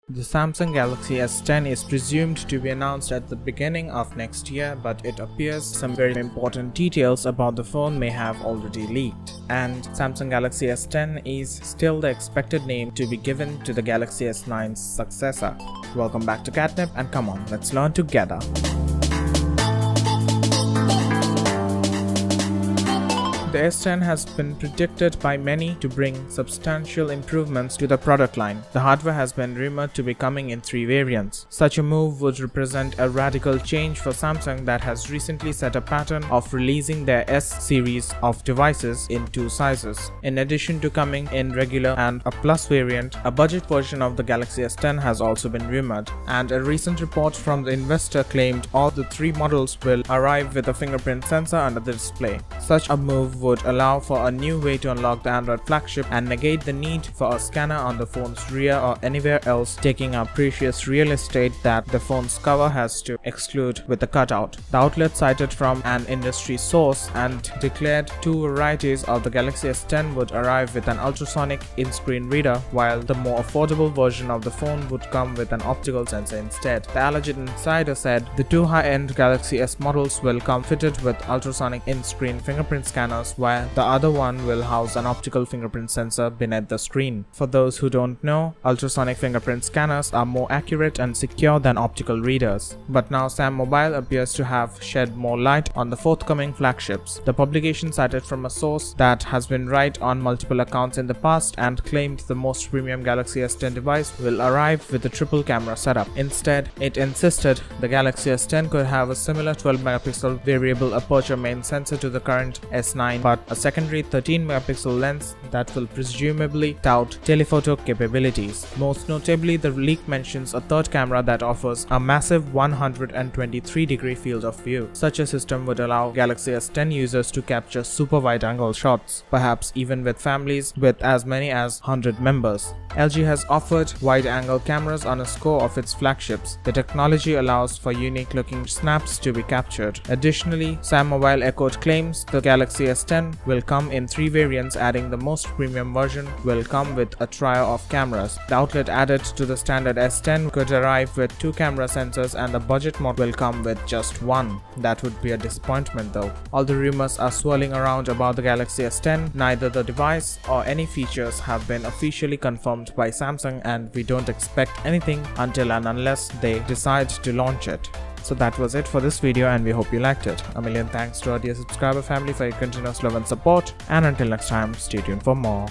The Samsung Galaxy S10 is presumed to be announced at the beginning of next year, but it appears some very important details about the phone may have already leaked. And Samsung Galaxy S10 is still the expected name to be given to the Galaxy S9's successor. Welcome back to QatNip, and come on, let's learn together. The S10 has been predicted by many to bring substantial improvements to the product line. The hardware has been rumored to be coming in 3 variants. Such a move would represent a radical change for Samsung that has recently set a pattern of releasing their S series of devices in 2 sizes. In addition to coming in regular and a Plus variant, a budget version of the Galaxy S10 has also been rumored, and a recent report from the investor claimed all the 3 models will arrive with a fingerprint sensor under the display. Such a move would allow for a new way to unlock the Android flagship and negate the need for a scanner on the phone's rear or anywhere else, taking up precious real estate that the phone's cover has to exclude with the cutout. The outlet cited from an industry source and declared 2 varieties of the Galaxy S10 would arrive with an ultrasonic in-screen reader, while the more affordable version of the phone would come with an optical sensor instead. The alleged insider said the 2 high-end Galaxy S models will come fitted with ultrasonic in-screen fingerprint scanners, while the other one will house an optical fingerprint sensor beneath the screen. For those who don't know, ultrasonic fingerprint scanners are more accurate and secure than optical readers. But now Sam Mobile appears to have shed more light on the forthcoming flagships. The publication cited from a source that has been right on multiple accounts in the past and claimed the most premium Galaxy S10 device will arrive with a triple camera setup. Instead, it insisted the Galaxy S10 could have a similar 12-megapixel variable aperture main sensor to the current S9, but a secondary 13-megapixel lens that will presumably tout telephoto capabilities. Most notably, the leak mentions a third camera that offers a massive 123-degree field of view. Such a system would allow Galaxy S10 users to capture super wide-angle shots, perhaps even with families with as many as 100 members. LG has offered wide-angle cameras on a score of its flagships. The technology allows for unique-looking snaps to be captured. Additionally, Sam Mobile echoed claims the Galaxy S10 will come in 3 variants, adding the most premium version will come with a trio of cameras. The outlet added to the standard S10 could arrive with 2 camera sensors, and the budget model will come with just 1. That would be a disappointment though. All the rumors are swirling around about the Galaxy S10. Neither the device or any features have been officially confirmed by Samsung, and we don't expect anything until and unless they decide to launch it. So that was it for this video, and we hope you liked it. A million thanks to our dear subscriber family for your continuous love and support, and until next time, stay tuned for more.